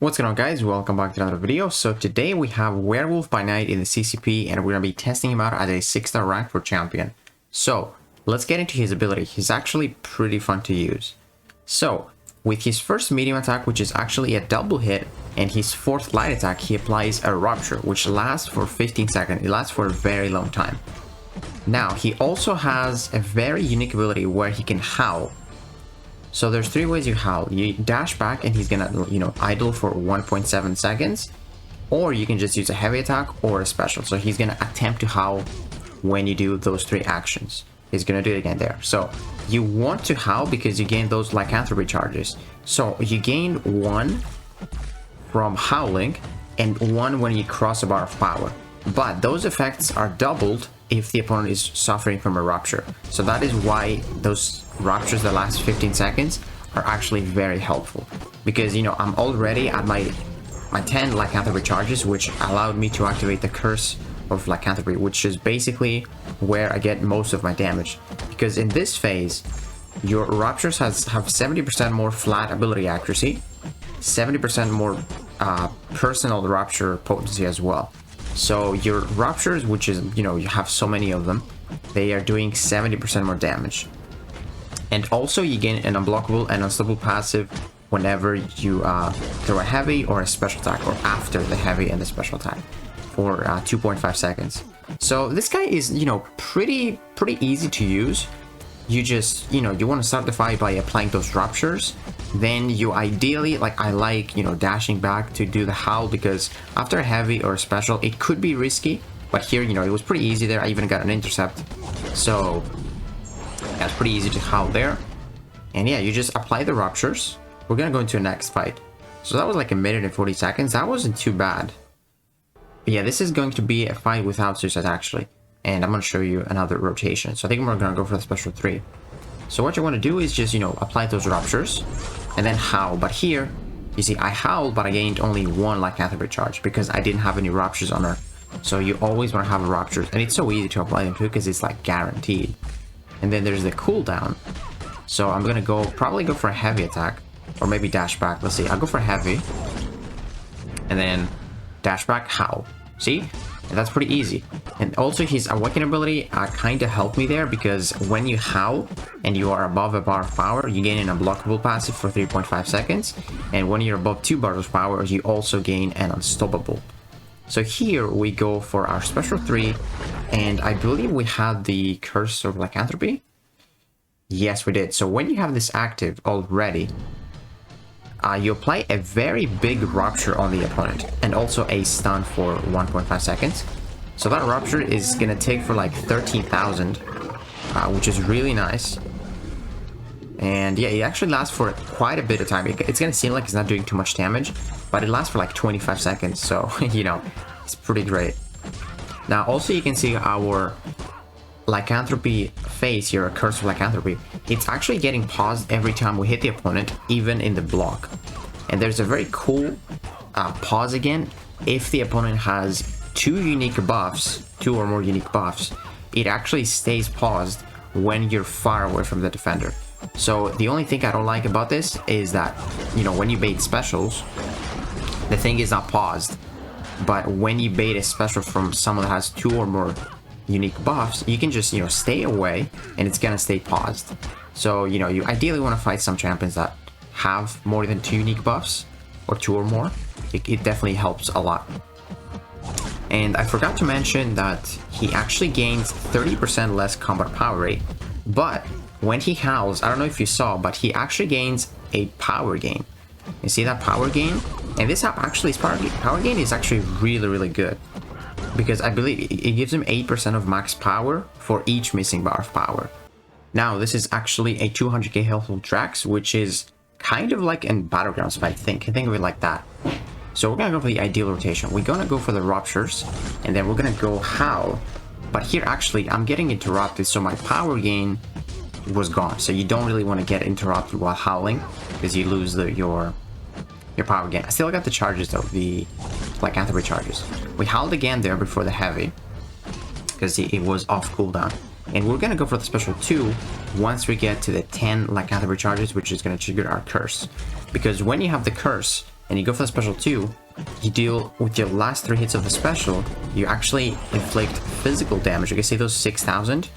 What's going on, guys? Welcome back to another video. So today we have Werewolf by Night in the CCP, and we're going to be testing him out as a 6-star rank for champion. So let's get into his ability. He's actually pretty fun to use. So with his first medium attack, which is actually a double hit, and his fourth light attack, he applies a rupture, which lasts for 15 seconds. It lasts for a very long time. Now he also has a very unique ability where he can howl. So there's 3 ways you howl. You dash back and he's gonna, idle for 1.7 seconds. Or you can just use a heavy attack or a special. So he's gonna attempt to howl when you do those 3 actions. He's gonna do it again there. So you want to howl because you gain those lycanthropy charges. So you gain 1 from howling and 1 when you cross a bar of power. But those effects are doubled if the opponent is suffering from a rupture. So that is why those ruptures that last 15 seconds are actually very helpful, because I'm already at my 10 lycanthropy charges, which allowed me to activate the curse of lycanthropy, which is basically where I get most of my damage, because in this phase your ruptures have 70% more flat ability accuracy, 70% more personal rupture potency as well. So your ruptures, which is you have so many of them, they are doing 70% more damage. And also you gain an unblockable and unstoppable passive whenever you throw a heavy or a special attack, or after the heavy and the special attack, for 2.5 seconds. So this guy is pretty easy to use. You just you want to start the fight by applying those ruptures. Then you ideally, I like dashing back to do the howl, because after a heavy or a special it could be risky, but here it was pretty easy there. I even got an intercept, so that's pretty easy to howl there. And yeah, you just apply the ruptures. We're gonna go into a next fight. So that was like 1 minute and 40 seconds. That wasn't too bad. But yeah, this is going to be a fight without suicide actually, and I'm gonna show you another rotation. So I think we're gonna go for the special 3. So what you want to do is just apply those ruptures and then howl. But here you see I howled, but I gained only 1 lycanthropy charge because I didn't have any ruptures on her. So you always want to have a ruptures, and it's so easy to apply them too because it's like guaranteed. And then there's the cooldown. So I'm gonna probably go for a heavy attack, or maybe dash back. Let's see, I'll go for heavy and then dash back, howl. See, and that's pretty easy. And also his awaken ability kind of helped me there, because when you howl and you are above a bar of power, you gain an unblockable passive for 3.5 seconds, and when you're above 2 bars of power, you also gain an unstoppable. So here we go for our special 3, and I believe we had the curse of lycanthropy. Yes, we did. So when you have this active already, you apply a very big rupture on the opponent, and also a stun for 1.5 seconds. So that rupture is gonna take for like 13,000, which is really nice. And yeah, it actually lasts for quite a bit of time. It's gonna seem like it's not doing too much damage, but it lasts for like 25 seconds. So it's pretty great. Now also you can see our lycanthropy phase here, a curse of lycanthropy. It's actually getting paused every time we hit the opponent, even in the block. And there's a very cool pause again. If the opponent has 2 unique buffs, 2 or more unique buffs, it actually stays paused when you're far away from the defender. So the only thing I don't like about this is that when you bait specials, the thing is not paused. But when you bait a special from someone that has 2 or more unique buffs, you can just stay away and it's gonna stay paused. So you ideally want to fight some champions that have more than 2 unique buffs, or 2 or more. It definitely helps a lot. And I forgot to mention that he actually gains 30% less combat power rate, but when he howls, I don't know if you saw, but he actually gains a power gain. You see that power gain? And this actually is power gain is actually really good, because I believe it gives him 8% of max power for each missing bar of power. Now this is actually a 200k health full Drax, which is kind of like in Battlegrounds fight. Think of it like that. So we're gonna go for the ideal rotation. We're gonna go for the ruptures, and then we're gonna go howl. But here actually I'm getting interrupted, so my power gain was gone. So you don't really want to get interrupted while howling, because you lose your power gain. I still got the charges though, the lycanthropy charges. We howled again there before the heavy, because it was off cooldown. And we're gonna go for the special 2 once we get to the 10 lycanthropy charges, which is gonna trigger our curse. Because when you have the curse, and you go for the special 2, you deal with your last 3 hits of the special, you actually inflict physical damage. You can see those 6,000.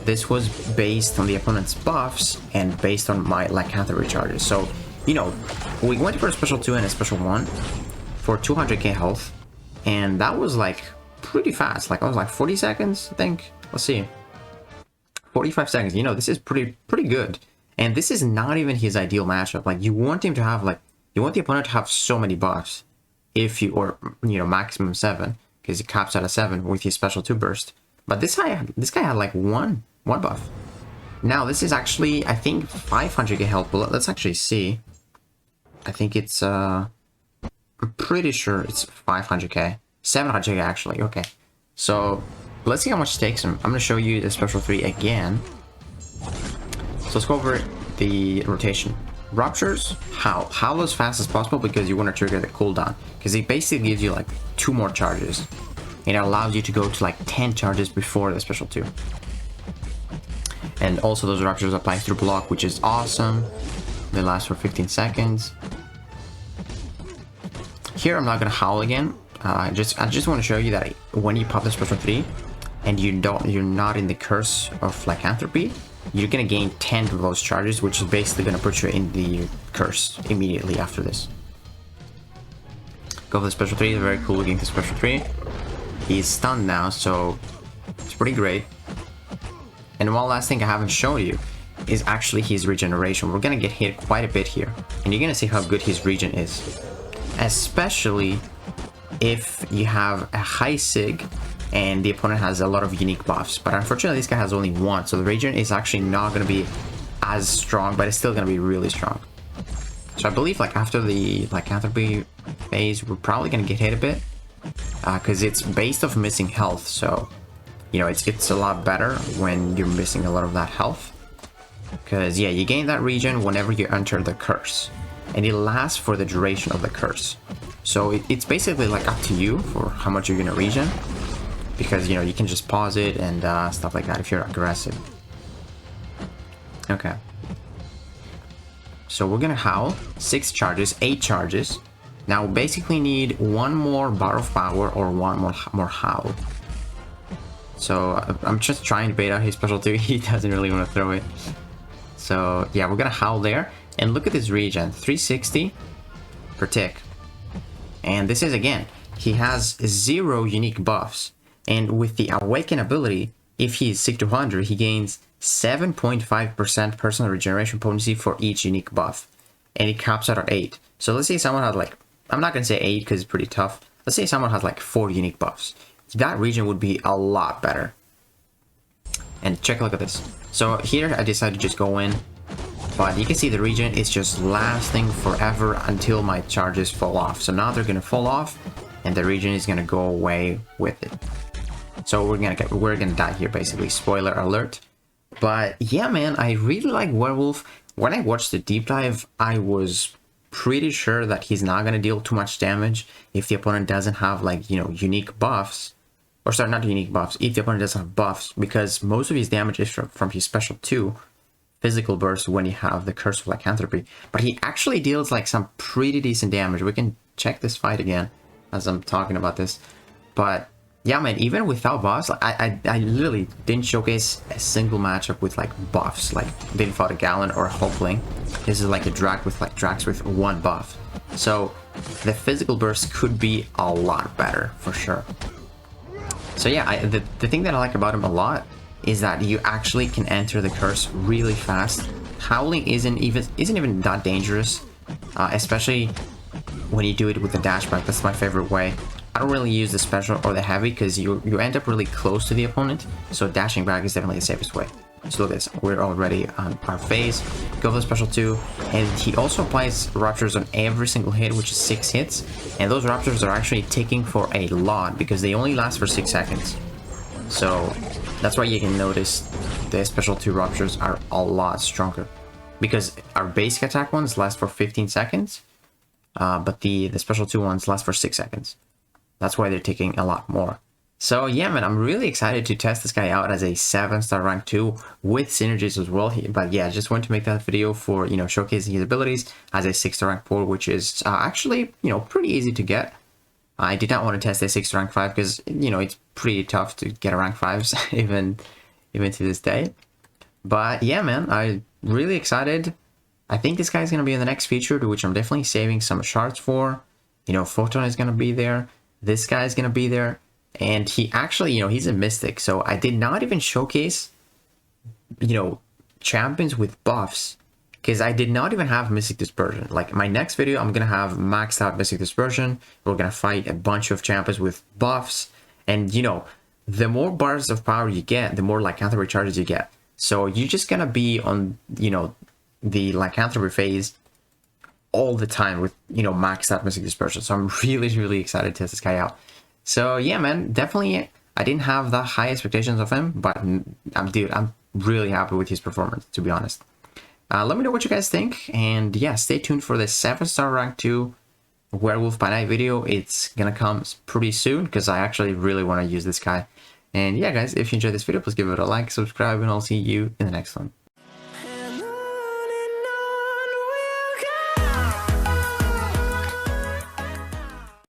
This was based on the opponent's buffs and based on my lycanthropy charges. So, you know, we went for a special 2 and a special 1 for 200k health, and that was like pretty fast. Like, I was like 40 seconds, I think. Let's see. 45 seconds. You know, this is pretty good. And this is not even his ideal matchup. Like, you want him to have, like, you want the opponent to have so many buffs. If you, or, you know, maximum 7, because it caps out at 7 with his special 2 burst. But this guy had like one buff. Now, this is actually, I think, 500k health. But let's actually see. I think it's, I'm pretty sure it's 500k. 700k, actually. Okay. So, let's see how much it takes him. I'm going to show you the special 3 again. So, let's go over the rotation. Ruptures, howl as fast as possible because you want to trigger the cooldown. Because it basically gives you like 2 more charges. And it allows you to go to like 10 charges before the special 2. And also those ruptures apply through block, which is awesome. They last for 15 seconds. Here I'm not going to howl again. I just want to show you that when you pop the special 3 and you're not in the curse of lycanthropy, you're gonna gain 10 of those charges, which is basically gonna put you in the curse immediately after this. Go for the special 3, very cool looking the special 3. He's stunned now, so it's pretty great. And one last thing I haven't shown you is actually his regeneration. We're gonna get hit quite a bit here, and you're gonna see how good his regen is. Especially if you have a high sig and the opponent has a lot of unique buffs. But unfortunately, this guy has only 1, so the regen is actually not going to be as strong, but it's still going to be really strong. So I believe, like, after the lycanthropy phase, we're probably going to get hit a bit, because it's based off missing health. So, you know, it's a lot better when you're missing a lot of that health, because yeah, you gain that regen whenever you enter the curse, and it lasts for the duration of the curse. So it's basically like up to you for how much you're going to regen. Because, you know, you can just pause it and stuff like that if you're aggressive. Okay. So we're gonna howl. 6 charges, 8 charges. Now we basically need 1 more bar of power or 1 more howl. So I'm just trying to bait out his special 2. He doesn't really want to throw it. So yeah, we're gonna howl there. And look at this regen. 360 per tick. And this is, again, he has 0 unique buffs. And with the Awaken ability, if he is sick to 100, he gains 7.5% personal regeneration potency for each unique buff. And it caps out at 8. So let's say someone had like, I'm not going to say 8 because it's pretty tough. Let's say someone has like 4 unique buffs. That regen would be a lot better. And check a look at this. So here I decided to just go in. But you can see the regen is just lasting forever until my charges fall off. So now they're going to fall off and the regen is going to go away with it. So we're gonna die here, basically. Spoiler alert. But yeah, man, I really like Werewolf. When I watched the deep dive, I was pretty sure that he's not gonna deal too much damage if the opponent doesn't have, like, you know, unique buffs. Or sorry, not unique buffs. If the opponent doesn't have buffs, because most of his damage is from his special 2 physical burst when you have the Curse of Lycanthropy. But he actually deals like some pretty decent damage. We can check this fight again as I'm talking about this. But yeah, man, even without buffs, like, I literally didn't showcase a single matchup with like buffs. Like, didn't fight a Gallon or a Hulkling. This is like a Drac with like Dracs with 1 buff. So the physical burst could be a lot better for sure. So yeah, the thing that I like about him a lot is that you actually can enter the curse really fast. Howling isn't even that dangerous, especially when you do it with the dash back. That's my favorite way. I don't really use the special or the heavy because you end up really close to the opponent, so dashing back is definitely the safest way. So look at this, we're already on our phase. Go for the special 2, and he also applies ruptures on every single hit, which is 6 hits, and those ruptures are actually ticking for a lot because they only last for 6 seconds. So that's why you can notice the special 2 ruptures are a lot stronger, because our basic attack ones last for 15 seconds, but the special 2 ones last for 6 seconds. That's why they're taking a lot more. So yeah, man, I'm really excited to test this guy out as a 7-star rank 2 with synergies as well. But yeah, I just wanted to make that video for, you know, showcasing his abilities as a 6-star rank 4, which is actually, you know, pretty easy to get. I did not want to test a 6-star rank 5 because, you know, it's pretty tough to get a rank 5s even to this day. But yeah, man, I'm really excited. I think this guy's going to be in the next feature, to which I'm definitely saving some shards for. You know, Photon is going to be there. This guy is going to be there. And he actually, you know, he's a Mystic. So I did not even showcase, you know, champions with buffs. Because I did not even have Mystic Dispersion. Like, my next video, I'm going to have maxed out Mystic Dispersion. We're going to fight a bunch of champions with buffs. And, you know, the more bars of power you get, the more lycanthropy charges you get. So you're just going to be on, you know, the lycanthropy phase all the time with, you know, maxed out Mystic Dispersion. So I'm really excited to test this guy out. So yeah, man, definitely I didn't have the high expectations of him, but I'm really happy with his performance, to be honest. Let me know what you guys think, and yeah, stay tuned for the 7-star rank 2 Werewolf by Night video. It's gonna come pretty soon because I actually really want to use this guy. And yeah, guys, if you enjoyed this video, please give it a like, subscribe, and I'll see you in the next one.